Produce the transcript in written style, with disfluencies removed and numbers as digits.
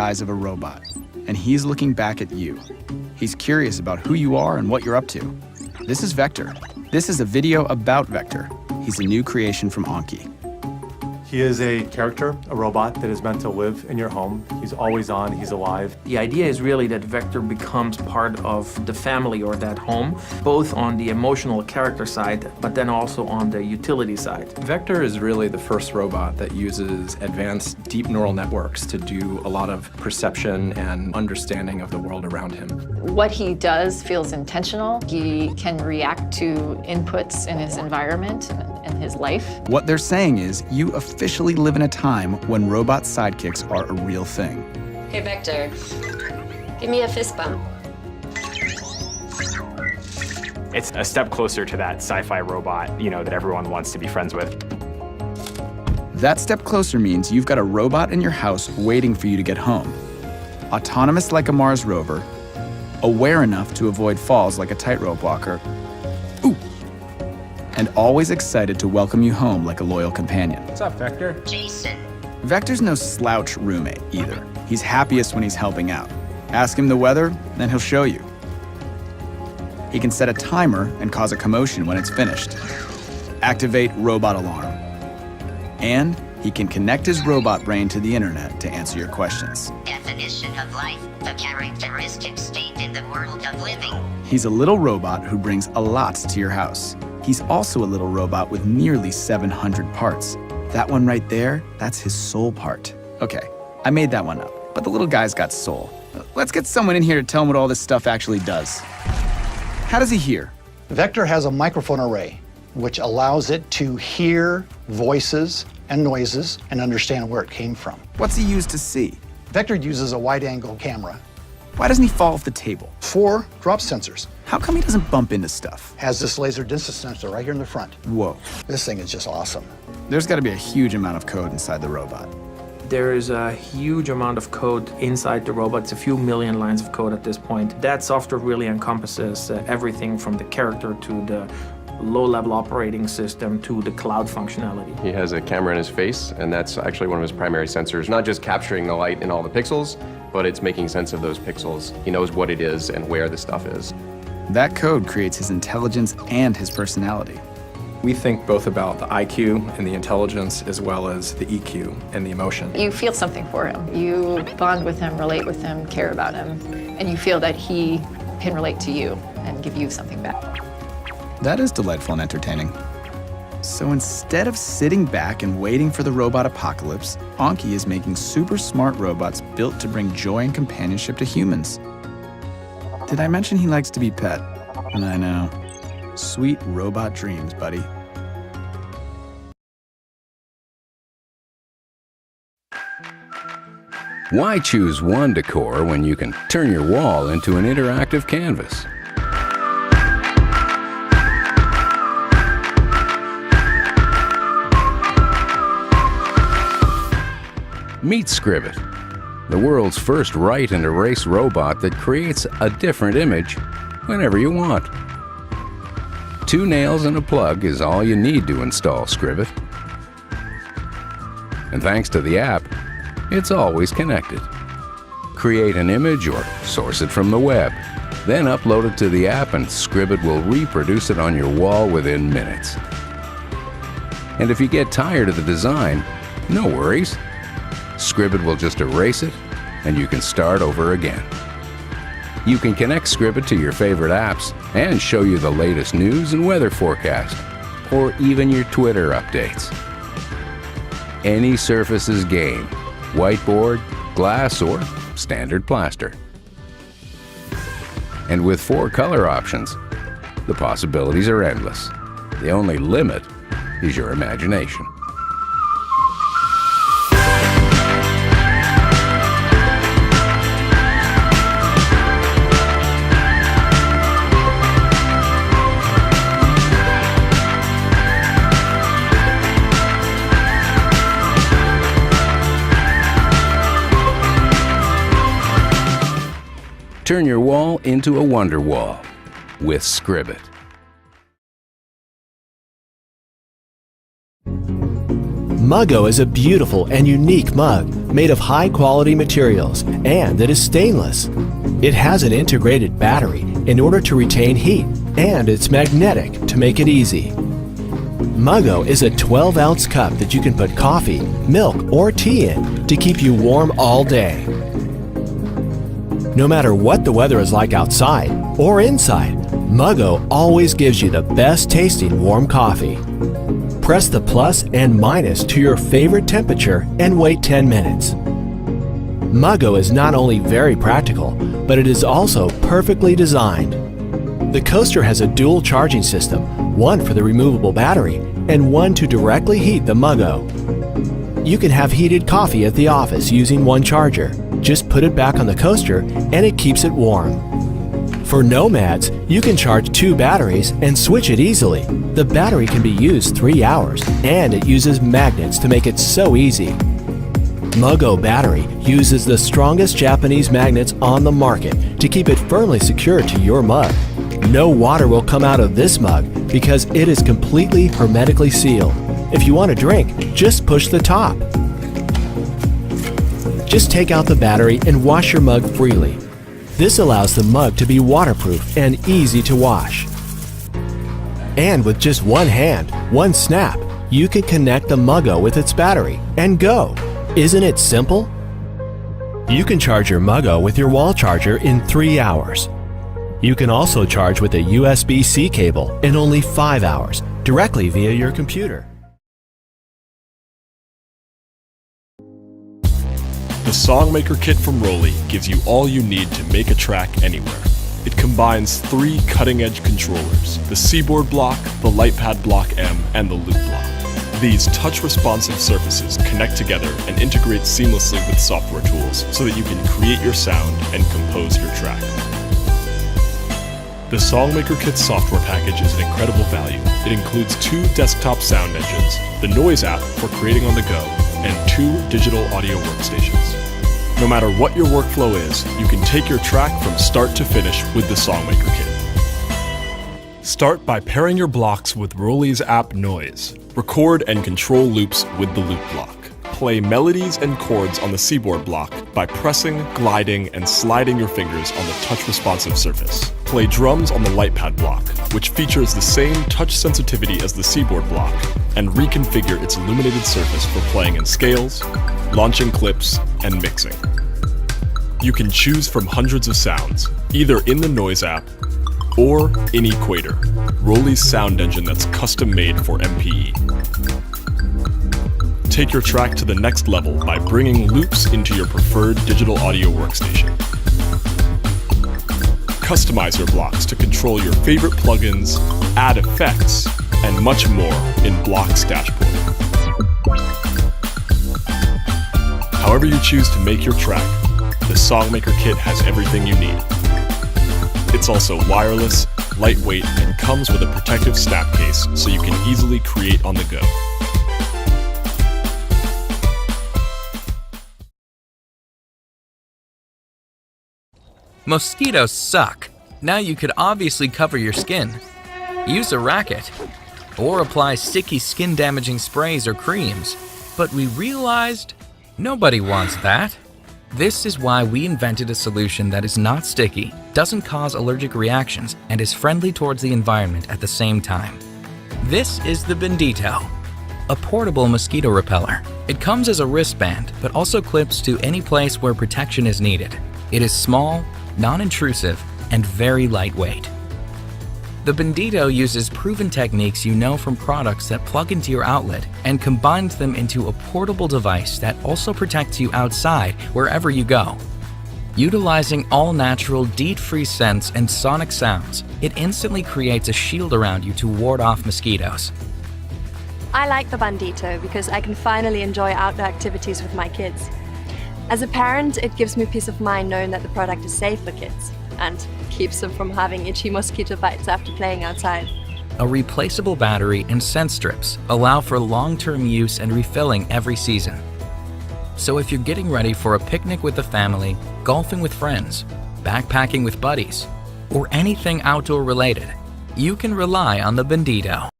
guise of a robot, and he's looking back at you. He's curious about who you are and what you're up to. This is Vector. This is a video about Vector. He's a new creation from Anki. He is a character, a robot that is meant to live in your home. He's always on, he's alive. The idea is really that Vector becomes part of the family or that home, both on the emotional character side, but then also on the utility side. Vector is really the first robot that uses advanced deep neural networks to do a lot of perception and understanding of the world around him. What he does feels intentional. He can react to inputs in his environment and his life. What they're saying is you officially live in a time when robot sidekicks are a real thing. Hey, Vector, give me a fist bump. It's a step closer to that sci-fi robot, that everyone wants to be friends with. That step closer means you've got a robot in your house waiting for you to get home. Autonomous like a Mars rover, aware enough to avoid falls like a tightrope walker, and always excited to welcome you home like a loyal companion. What's up, Vector? Jason. Vector's no slouch roommate either. He's happiest when he's helping out. Ask him the weather, then he'll show you. He can set a timer and cause a commotion when it's finished. Activate robot alarm. And he can connect his robot brain to the internet to answer your questions. Definition of life, the characteristic state in the world of living. He's a little robot who brings a lot to your house. He's also a little robot with nearly 700 parts. That one right there, that's his soul part. Okay, I made that one up, but the little guy's got soul. Let's get someone in here to tell him what all this stuff actually does. How does he hear? Vector has a microphone array, which allows it to hear voices and noises and understand where it came from. What's he use to see? Vector uses a wide-angle camera. Why doesn't he fall off the table? 4 drop sensors. How come he doesn't bump into stuff? Has this laser distance sensor right here in the front. Whoa. This thing is just awesome. There's got to be a huge amount of code inside the robot. There is a huge amount of code inside the robot. It's a few million lines of code at this point. That software really encompasses everything from the character to the low-level operating system to the cloud functionality. He has a camera in his face, and that's actually one of his primary sensors, not just capturing the light in all the pixels, but it's making sense of those pixels. He knows what it is and where the stuff is. That code creates his intelligence and his personality. We think both about the IQ and the intelligence as well as the EQ and the emotion. You feel something for him. You bond with him, relate with him, care about him, and you feel that he can relate to you and give you something back. That is delightful and entertaining. So instead of sitting back and waiting for the robot apocalypse, Anki is making super smart robots built to bring joy and companionship to humans. Did I mention he likes to be pet? I know. Sweet robot dreams, buddy. Why choose one decor when you can turn your wall into an interactive canvas? Meet Scribit, the world's first write and erase robot that creates a different image whenever you want. 2 nails and a plug is all you need to install Scribit. And thanks to the app, it's always connected. Create an image or source it from the web, then upload it to the app and Scribit will reproduce it on your wall within minutes. And if you get tired of the design, no worries. Scribit will just erase it, and you can start over again. You can connect Scribit to your favorite apps and show you the latest news and weather forecast, or even your Twitter updates. Any surface is game: whiteboard, glass, or standard plaster. And with 4 color options, the possibilities are endless. The only limit is your imagination. Turn your wall into a wonder wall with Scribit. Muggo is a beautiful and unique mug made of high-quality materials and that is stainless. It has an integrated battery in order to retain heat, and it's magnetic to make it easy. Muggo is a 12-ounce cup that you can put coffee, milk, or tea in to keep you warm all day. No matter what the weather is like outside or inside, Muggo always gives you the best tasting warm coffee. Press the plus and minus to your favorite temperature and wait 10 minutes. Muggo is not only very practical, but it is also perfectly designed. The coaster has a dual charging system, one for the removable battery and one to directly heat the Muggo. You can have heated coffee at the office using one charger. Just put it back on the coaster and it keeps it warm. For nomads, you can charge 2 batteries and switch it easily. The battery can be used 3 hours and it uses magnets to make it so easy. Muggo battery uses the strongest Japanese magnets on the market to keep it firmly secured to your mug. No water will come out of this mug because it is completely hermetically sealed. If you want a drink, just push the top. Just take out the battery and wash your mug freely. This allows the mug to be waterproof and easy to wash. And with just one hand, one snap, you can connect the Muggo with its battery and go. Isn't it simple? You can charge your Muggo with your wall charger in 3 hours. You can also charge with a USB-C cable in only 5 hours, directly via your computer. The Songmaker Kit from Roly gives you all you need to make a track anywhere. It combines 3 cutting-edge controllers, the Seaboard Block, the Lightpad Block M, and the Loop Block. These touch-responsive surfaces connect together and integrate seamlessly with software tools so that you can create your sound and compose your track. The Songmaker Kit software package is an incredible value. It includes 2 desktop sound engines, the Noise app for creating on the go, and 2 digital audio workstations. No matter what your workflow is, you can take your track from start to finish with the Songmaker Kit. Start by pairing your blocks with Roly's app Noise. Record and control loops with the Loop Block. Play melodies and chords on the Seaboard Block by pressing, gliding, and sliding your fingers on the touch-responsive surface. Play drums on the Lightpad Block, which features the same touch sensitivity as the Seaboard Block, and reconfigure its illuminated surface for playing in scales, launching clips, and mixing. You can choose from hundreds of sounds, either in the Noise app or in Equator, Roly's sound engine that's custom-made for MPE. Take your track to the next level by bringing loops into your preferred digital audio workstation. Customize your blocks to control your favorite plugins, add effects, and much more in Block's dashboard. However you choose to make your track, the Songmaker Kit has everything you need. It's also wireless, lightweight, and comes with a protective snap case so you can easily create on the go. Mosquitoes suck. Now you could obviously cover your skin. Use a racket. Or apply sticky skin-damaging sprays or creams. But we realized nobody wants that. This is why we invented a solution that is not sticky, doesn't cause allergic reactions, and is friendly towards the environment at the same time. This is the Bendito, a portable mosquito repeller. It comes as a wristband, but also clips to any place where protection is needed. It is small, non-intrusive, and very lightweight. The Bendito uses proven techniques you know from products that plug into your outlet and combines them into a portable device that also protects you outside wherever you go. Utilizing all-natural, DEET-free scents and sonic sounds, it instantly creates a shield around you to ward off mosquitoes. I like the Bendito because I can finally enjoy outdoor activities with my kids. As a parent, it gives me peace of mind knowing that the product is safe for kids and keeps them from having itchy mosquito bites after playing outside. A replaceable battery and scent strips allow for long-term use and refilling every season. So if you're getting ready for a picnic with the family, golfing with friends, backpacking with buddies, or anything outdoor related, you can rely on the Bendito.